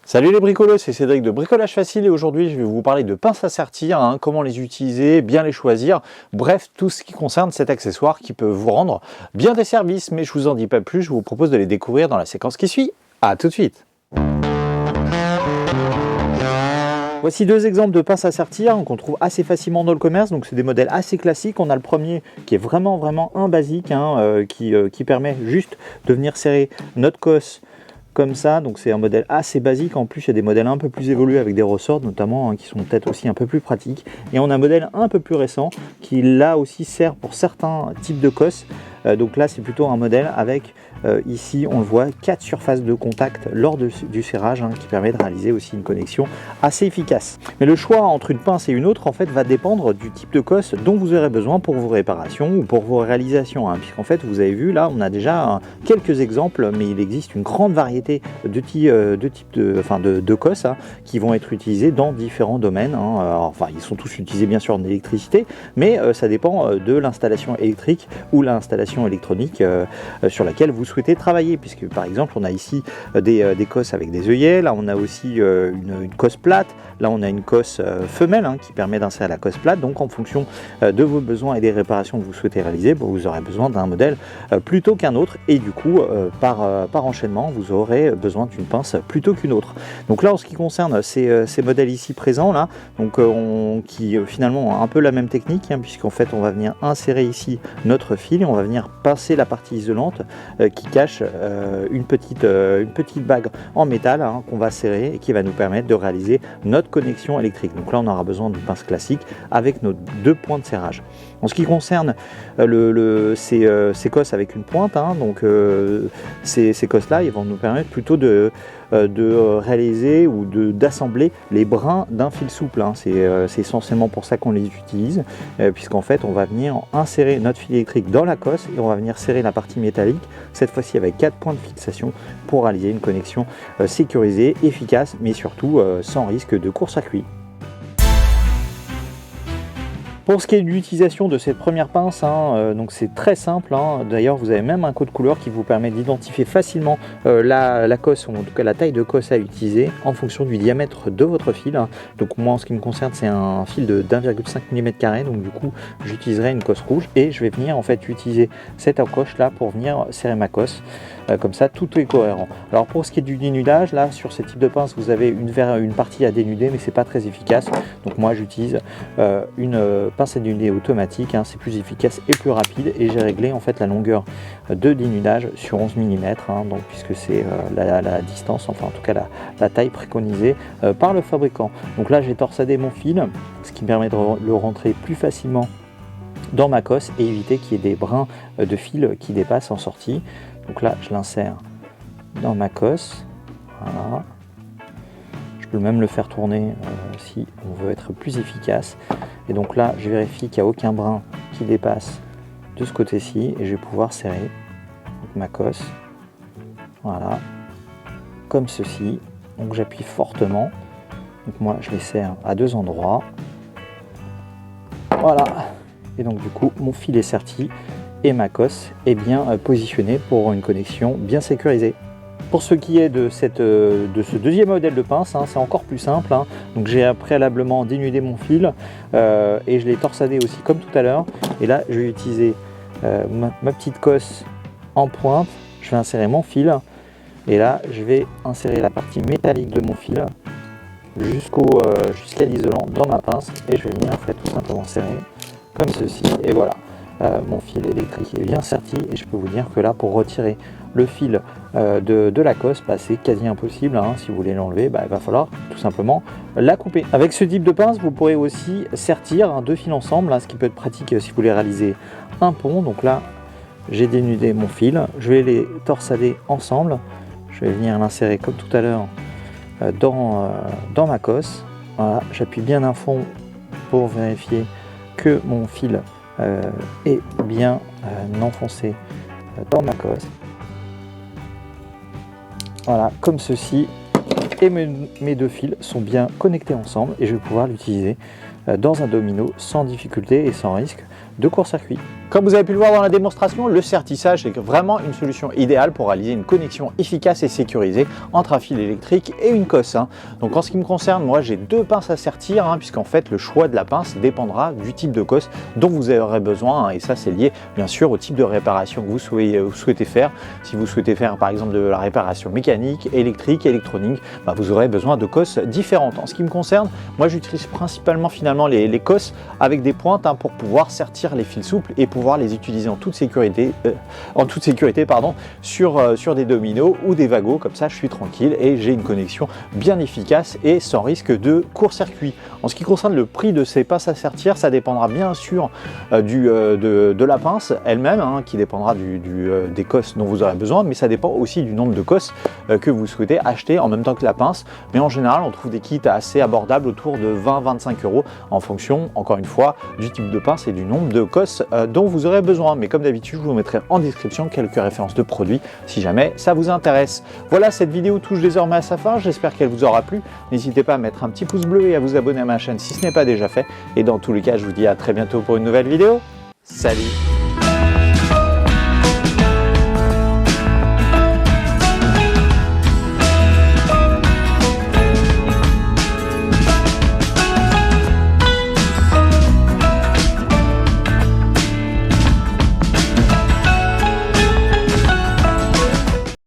Salut les bricolos, c'est Cédric de Bricolage Facile et aujourd'hui je vais vous parler de pinces à sertir, comment les utiliser, bien les choisir, bref tout ce qui concerne cet accessoire qui peut vous rendre bien des services, mais je vous en dis pas plus, je vous propose de les découvrir dans la séquence qui suit. À tout de suite. Voici deux exemples de pinces à sertir qu'on trouve assez facilement dans le commerce, donc c'est des modèles assez classiques. On a le premier qui est vraiment un basique, qui permet juste de venir serrer notre cosse comme ça, donc c'est un modèle assez basique. En plus il y a des modèles un peu plus évolués avec des ressorts notamment, qui sont peut-être aussi un peu plus pratiques, et on a un modèle un peu plus récent qui là aussi sert pour certains types de cosses. Donc là c'est plutôt un modèle avec ici on le voit 4 surfaces de contact lors du serrage, qui permet de réaliser aussi une connexion assez efficace. Mais le choix entre une pince et une autre en fait va dépendre du type de cosse dont vous aurez besoin pour vos réparations ou pour vos réalisations, puisqu'en fait vous avez vu là on a déjà quelques exemples, mais il existe une grande variété de types de cosses qui vont être utilisés dans différents domaines. Alors, ils sont tous utilisés bien sûr en électricité, mais ça dépend de l'installation électrique ou l'installation électronique sur laquelle vous souhaitez travailler, puisque par exemple on a ici des cosses avec des œillets, là on a aussi une cosse plate, là on a une cosse femelle qui permet d'insérer la cosse plate. Donc en fonction de vos besoins et des réparations que vous souhaitez réaliser, vous aurez besoin d'un modèle plutôt qu'un autre, et du coup par enchaînement vous aurez besoin d'une pince plutôt qu'une autre. Donc là en ce qui concerne ces modèles ici présents là, donc qui finalement ont un peu la même technique, puisqu'en fait on va venir insérer ici notre fil et on va venir pincer la partie isolante qui cache une petite bague en métal qu'on va serrer et qui va nous permettre de réaliser notre connexion électrique. Donc là on aura besoin d'une pince classique avec nos deux points de serrage. En ce qui concerne ces cosses avec une pointe, donc ces cosses là ils vont nous permettre plutôt de réaliser ou d'assembler les brins d'un fil souple. C'est essentiellement pour ça qu'on les utilise, puisqu'en fait on va venir insérer notre fil électrique dans la cosse et on va venir serrer la partie métallique, cette fois-ci avec 4 points de fixation pour réaliser une connexion sécurisée, efficace, mais surtout sans risque de court-circuit. Pour ce qui est de l'utilisation de cette première pince, donc c'est très simple. D'ailleurs, vous avez même un code couleur qui vous permet d'identifier facilement la cosse, ou en tout cas la taille de cosse à utiliser en fonction du diamètre de votre fil. Donc moi, en ce qui me concerne, c'est un fil de 1,5 mm². Donc du coup, j'utiliserai une cosse rouge et je vais venir en fait utiliser cette encoche là pour venir serrer ma cosse. Comme ça, tout est cohérent. Alors pour ce qui est du dénudage, là sur ce type de pince, vous avez une partie à dénuder, mais c'est pas très efficace. Donc moi, j'utilise une pince à dénuder automatique, c'est plus efficace et plus rapide, et j'ai réglé en fait la longueur de dénudage sur 11 mm, donc puisque c'est la distance, enfin en tout cas la taille préconisée par le fabricant. Donc là j'ai torsadé mon fil, ce qui me permet de le rentrer plus facilement dans ma cosse et éviter qu'il y ait des brins de fil qui dépassent en sortie. Donc là je l'insère dans ma cosse, voilà. Je peux même le faire tourner si on veut être plus efficace. Et donc là, je vérifie qu'il n'y a aucun brin qui dépasse de ce côté-ci et je vais pouvoir serrer donc, ma cosse. Voilà, comme ceci. Donc j'appuie fortement. Donc moi, je les serre à 2 endroits. Voilà. Et donc du coup, mon fil est serti et ma cosse est bien positionnée pour une connexion bien sécurisée. Pour ce qui est de ce deuxième modèle de pince, c'est encore plus simple. Donc j'ai préalablement dénudé mon fil et je l'ai torsadé aussi comme tout à l'heure. Et là, je vais utiliser ma petite cosse en pointe. Je vais insérer mon fil et là, je vais insérer la partie métallique de mon fil jusqu'à l'isolant dans ma pince et je vais venir en fait tout simplement serrer comme ceci. Et voilà. Mon fil électrique est bien serti et je peux vous dire que là pour retirer le fil de la cosse, c'est quasi impossible. Si vous voulez l'enlever, il va falloir tout simplement la couper. Avec ce type de pince, vous pourrez aussi sertir 2 fils ensemble, ce qui peut être pratique si vous voulez réaliser un pont. Donc là, j'ai dénudé mon fil, je vais les torsader ensemble. Je vais venir l'insérer comme tout à l'heure dans ma cosse. Voilà, j'appuie bien d'un fond pour vérifier que mon fil est bien enfoncé dans ma cosse. Voilà, comme ceci. Et mes 2 fils sont bien connectés ensemble et je vais pouvoir l'utiliser dans un domino sans difficulté et sans risque de court-circuit. Comme vous avez pu le voir dans la démonstration, le sertissage est vraiment une solution idéale pour réaliser une connexion efficace et sécurisée entre un fil électrique et une cosse. Donc en ce qui me concerne, moi j'ai 2 pinces à sertir, puisqu'en fait le choix de la pince dépendra du type de cosse dont vous aurez besoin, et ça c'est lié bien sûr au type de réparation que vous souhaitez faire. Si vous souhaitez faire par exemple de la réparation mécanique, électrique, électronique, vous aurez besoin de cosses différentes. En ce qui me concerne, moi j'utilise principalement finalement les cosses avec des pointes pour pouvoir sertir les fils souples et pouvoir les utiliser en toute sécurité, sur des dominos ou des wagons. Comme ça je suis tranquille et j'ai une connexion bien efficace et sans risque de court-circuit. En ce qui concerne le prix de ces pinces à sertir, ça dépendra bien sûr de la pince elle-même, qui dépendra des cosses dont vous aurez besoin, mais ça dépend aussi du nombre de cosses que vous souhaitez acheter en même temps que la pince. Mais en général on trouve des kits assez abordables autour de 20-25 € en fonction, encore une fois, du type de pince et du nombre de cosses dont vous aurez besoin. Mais comme d'habitude, je vous mettrai en description quelques références de produits si jamais ça vous intéresse. Voilà, cette vidéo touche désormais à sa fin, j'espère qu'elle vous aura plu. N'hésitez pas à mettre un petit pouce bleu et à vous abonner à ma chaîne si ce n'est pas déjà fait. Et dans tous les cas, je vous dis à très bientôt pour une nouvelle vidéo. Salut!